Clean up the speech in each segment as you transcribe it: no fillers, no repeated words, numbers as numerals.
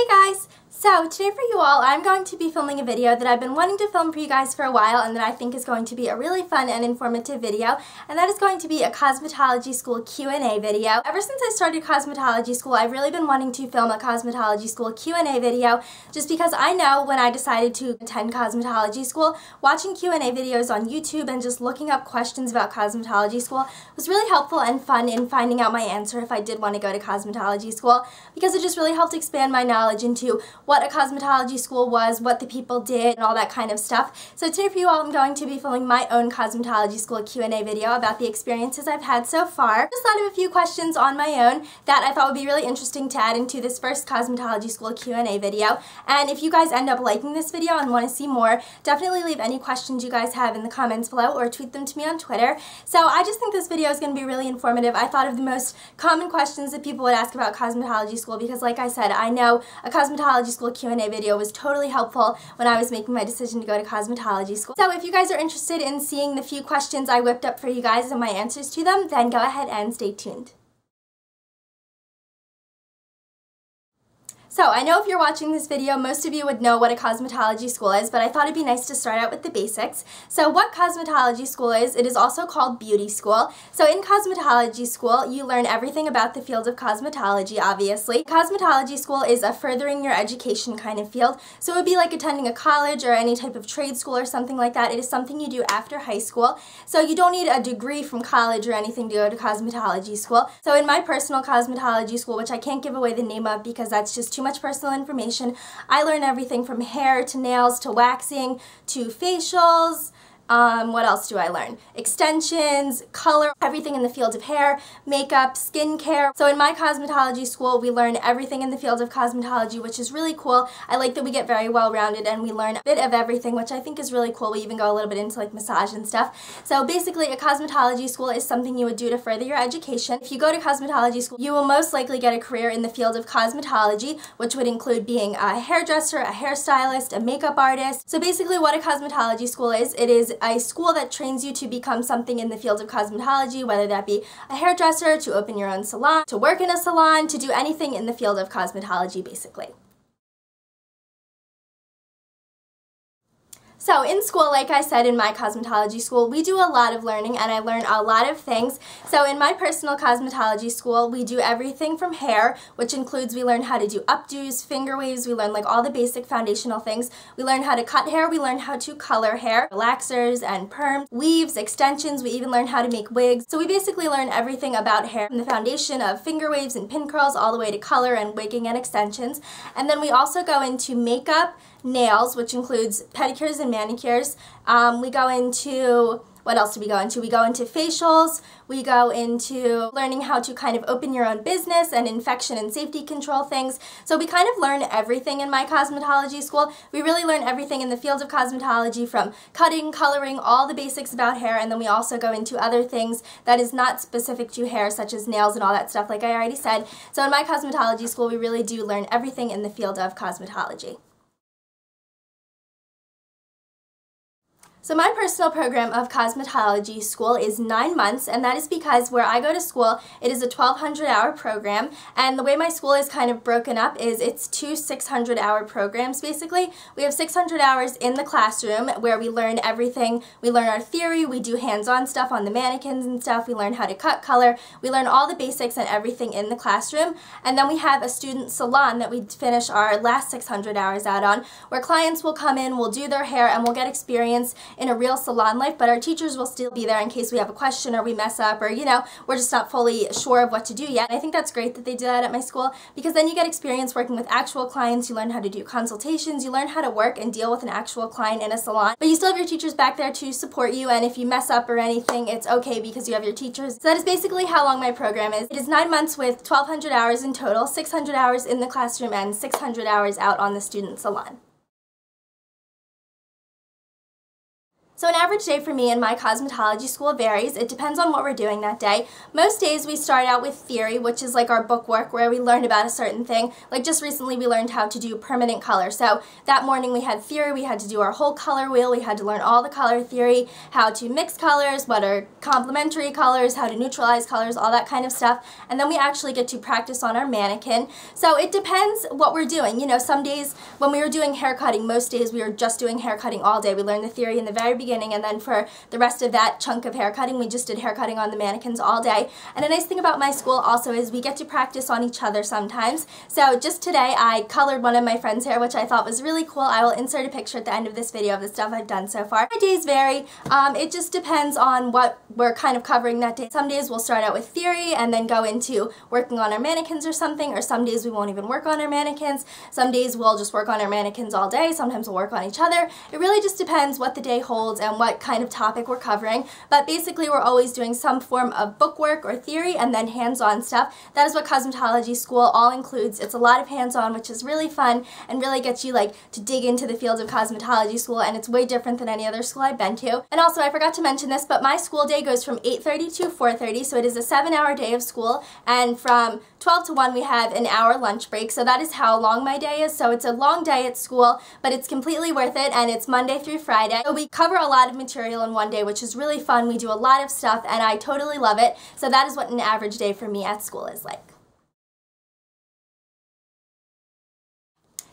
Hey guys! So today for you all, I'm going to be filming a video that I've been wanting to film for you guys for a while and that I think is going to be a really fun and informative video, and that is going to be a Cosmetology School Q&A video. Ever since I started Cosmetology School, I've really been wanting to film a Cosmetology School Q&A video just because I know when I decided to attend Cosmetology School, watching Q&A videos on YouTube and just looking up questions about Cosmetology School was really helpful and fun in finding out my answer if I did want to go to Cosmetology School, because it just really helped expand my knowledge into what a cosmetology school was, what the people did, and all that kind of stuff. So today for you all, I'm going to be filming my own cosmetology school Q&A video about the experiences I've had so far. Just thought of a few questions on my own that I thought would be really interesting to add into this first cosmetology school Q&A video. And if you guys end up liking this video and want to see more, definitely leave any questions you guys have in the comments below or tweet them to me on Twitter. So I just think this video is going to be really informative. I thought of the most common questions that people would ask about cosmetology school because, like I said, I know a cosmetology school Q&A video was totally helpful when I was making my decision to go to cosmetology school. So if you guys are interested in seeing the few questions I whipped up for you guys and my answers to them, then go ahead and stay tuned. So I know if you're watching this video, most of you would know what a cosmetology school is, but I thought it'd be nice to start out with the basics. So what cosmetology school is, it is also called beauty school. So in cosmetology school, you learn everything about the field of cosmetology, obviously. Cosmetology school is a furthering your education kind of field. So it would be like attending a college or any type of trade school or something like that. It is something you do after high school. So you don't need a degree from college or anything to go to cosmetology school. So in my personal cosmetology school, which I can't give away the name of because that's just too much personal information, I learn everything from hair to nails to waxing to facials. What else do I learn? Extensions, color, everything in the field of hair, makeup, skincare. So in my cosmetology school, we learn everything in the field of cosmetology, which is really cool. I like that we get very well-rounded and we learn a bit of everything, which I think is really cool. We even go a little bit into like massage and stuff. So basically, a cosmetology school is something you would do to further your education. If you go to cosmetology school, you will most likely get a career in the field of cosmetology, which would include being a hairdresser, a hairstylist, a makeup artist. So basically what a cosmetology school is, it is a school that trains you to become something in the field of cosmetology, whether that be a hairdresser, to open your own salon, to work in a salon, to do anything in the field of cosmetology, basically. So in school, like I said, in my cosmetology school, we do a lot of learning and I learn a lot of things. So in my personal cosmetology school, we do everything from hair, which includes we learn how to do updos, finger waves, we learn like all the basic foundational things. We learn how to cut hair, we learn how to color hair, relaxers and perms, weaves, extensions, we even learn how to make wigs. So we basically learn everything about hair, from the foundation of finger waves and pin curls all the way to color and wigging and extensions. And then we also go into makeup, nails, which includes pedicures and manicures. We go into, what else do we go into? We go into facials, we go into learning how to kind of open your own business and infection and safety control things. So we kind of learn everything in my cosmetology school. We really learn everything in the field of cosmetology, from cutting, coloring, all the basics about hair, and then we also go into other things that is not specific to hair, such as nails and all that stuff, like I already said. So in my cosmetology school, we really do learn everything in the field of cosmetology. So my personal program of cosmetology school is 9 months, and that is because where I go to school, it is a 1,200-hour program, and the way my school is kind of broken up is it's 2 600-hour programs, basically. We have 600 hours in the classroom where we learn everything. We learn our theory, we do hands-on stuff on the mannequins and stuff, we learn how to cut, color, we learn all the basics and everything in the classroom, and then we have a student salon that we finish our last 600 hours out on, where clients will come in, will do their hair, and will get experience in a real salon life, but our teachers will still be there in case we have a question or we mess up or, you know, we're just not fully sure of what to do yet. And I think that's great that they do that at my school, because then you get experience working with actual clients, you learn how to do consultations, you learn how to work and deal with an actual client in a salon, but you still have your teachers back there to support you, and if you mess up or anything, it's okay because you have your teachers. So that is basically how long my program is. It is 9 months with 1,200 hours in total, 600 hours in the classroom and 600 hours out on the student salon. So an average day for me in my cosmetology school varies. It depends on what we're doing that day. Most days we start out with theory, which is like our book work where we learn about a certain thing. Like just recently we learned how to do permanent color. So that morning we had theory, we had to do our whole color wheel, we had to learn all the color theory, how to mix colors, what are complementary colors, how to neutralize colors, all that kind of stuff. And then we actually get to practice on our mannequin. So it depends what we're doing. You know, some days when we were doing hair cutting, most days we were just doing hair cutting all day. We learned the theory in the very beginning, and then for the rest of that chunk of hair cutting, we just did hair cutting on the mannequins all day. And a nice thing about my school also is we get to practice on each other sometimes. So just today I colored one of my friend's hair, which I thought was really cool. I will insert a picture at the end of this video of the stuff I've done so far. My days vary. It just depends on what we're kind of covering that day. Some days we'll start out with theory and then go into working on our mannequins or something, or some days we won't even work on our mannequins. Some days we'll just work on our mannequins all day. Sometimes we'll work on each other. It really just depends what the day holds and what kind of topic we're covering. But basically we're always doing some form of book work or theory and then hands-on stuff. That is what cosmetology school all includes. It's a lot of hands-on, which is really fun and really gets you like to dig into the field of cosmetology school, and it's way different than any other school I've been to. And also I forgot to mention this, but my school day goes from 8:30 to 4:30, so it is a 7-hour day of school, and from 12 to 1 we have an hour lunch break, so that is how long my day is. So it's a long day at school, but it's completely worth it, and it's Monday through Friday. So we cover a lot of material in one day, which is really fun. We do a lot of stuff, and I totally love it. So that is what an average day for me at school is like.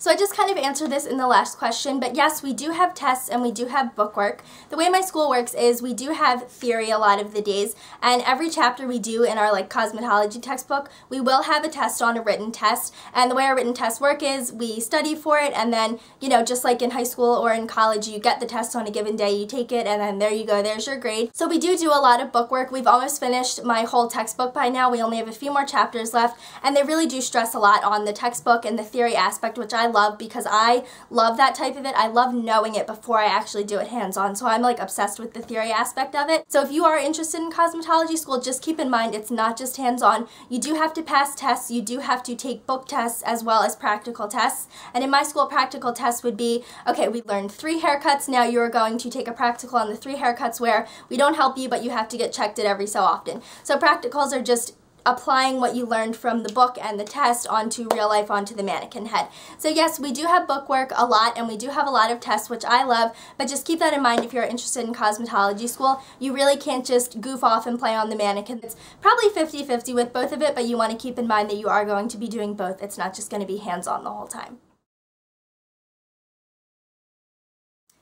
So I just kind of answered this in the last question, but yes, we do have tests and we do have bookwork. The way my school works is we do have theory a lot of the days, and every chapter we do in our like cosmetology textbook, we will have a test on a written test. And the way our written tests work is we study for it, and then, you know, just like in high school or in college, you get the test on a given day, you take it, and then there you go, there's your grade. So we do a lot of bookwork. We've almost finished my whole textbook by now. We only have a few more chapters left, and they really do stress a lot on the textbook and the theory aspect, which I love because I love that type of it. I love knowing it before I actually do it hands-on, so I'm like obsessed with the theory aspect of it. So if you are interested in cosmetology school, just keep in mind it's not just hands-on. You do have to pass tests, you do have to take book tests as well as practical tests. And in my school, practical tests would be, okay, we learned 3 haircuts, now you're going to take a practical on the 3 haircuts where we don't help you, but you have to get checked it every so often. So practicals are just applying what you learned from the book and the test onto real life, onto the mannequin head. So yes, we do have bookwork a lot, and we do have a lot of tests, which I love, but just keep that in mind if you're interested in cosmetology school. You really can't just goof off and play on the mannequin. It's probably 50-50 with both of it, but you want to keep in mind that you are going to be doing both. It's not just going to be hands-on the whole time.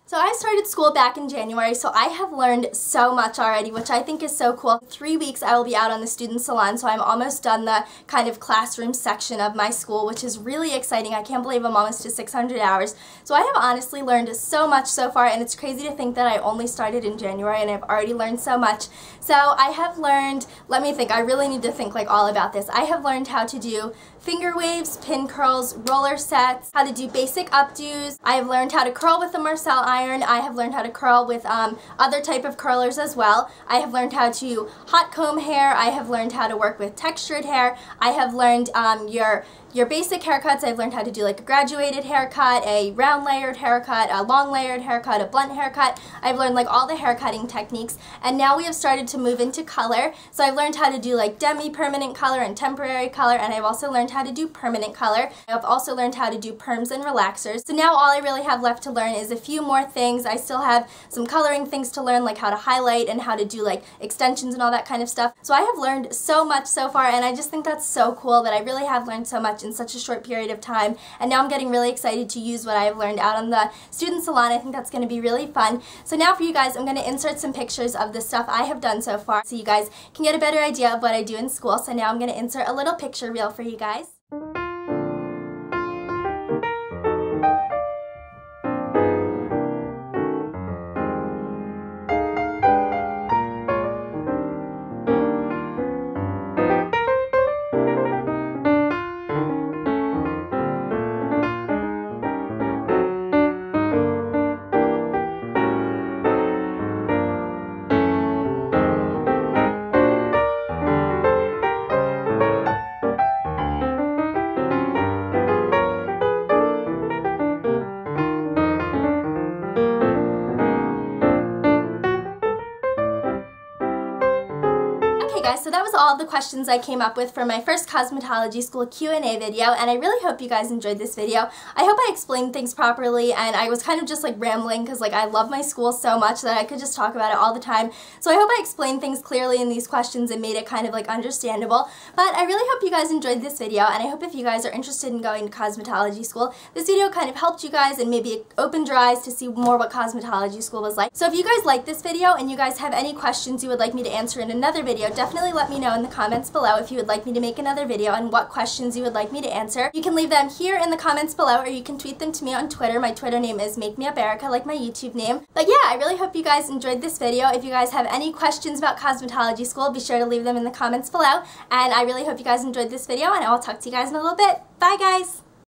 So I started school back in January, so I have learned so much already, which I think is so cool. 3 weeks I will be out on the student salon, so I'm almost done the kind of classroom section of my school, which is really exciting. I can't believe I'm almost to 600 hours. So I have honestly learned so much so far, and it's crazy to think that I only started in January and I've already learned so much. So I have learned, let me think, I really need to think like all about this. I have learned how to do finger waves, pin curls, roller sets, how to do basic updos. I have learned how to curl with a Marcel iron. I have learned how to curl with other type of curlers as well. I have learned how to hot comb hair. I have learned how to work with textured hair. I have learned your basic haircuts. I've learned how to do like a graduated haircut, a round layered haircut, a long layered haircut, a blunt haircut. I've learned like all the hair cutting techniques, and now we have started to move into color. So I've learned how to do like demi-permanent color and temporary color, and I've also learned how to do permanent color. I've also learned how to do perms and relaxers. So now all I really have left to learn is a few more things. I still have some coloring things to learn, like how to highlight and how to do like extensions and all that kind of stuff. So I have learned so much so far, and I just think that's so cool that I really have learned so much in such a short period of time, and now I'm getting really excited to use what I've learned out on the student salon. I think that's going to be really fun. So now for you guys, I'm going to insert some pictures of the stuff I have done so far so you guys can get a better idea of what I do in school. So now I'm going to insert a little picture reel for you guys. guys, so that was all the questions I came up with for my first Cosmetology School Q&A video, and I really hope you guys enjoyed this video. I hope I explained things properly, and I was kind of just like rambling because like I love my school so much that I could just talk about it all the time. So I hope I explained things clearly in these questions and made it kind of like understandable. But I really hope you guys enjoyed this video, and I hope if you guys are interested in going to cosmetology school, this video kind of helped you guys and maybe it opened your eyes to see more what cosmetology school was like. So if you guys like this video and you guys have any questions you would like me to answer in another video, definitely let me know in the comments below if you would like me to make another video and what questions you would like me to answer. You can leave them here in the comments below, or you can tweet them to me on Twitter. My Twitter name is MakeMeUpErica, like my YouTube name. But yeah, I really hope you guys enjoyed this video. If you guys have any questions about cosmetology school, be sure to leave them in the comments below. And I really hope you guys enjoyed this video, and I will talk to you guys in a little bit. Bye guys!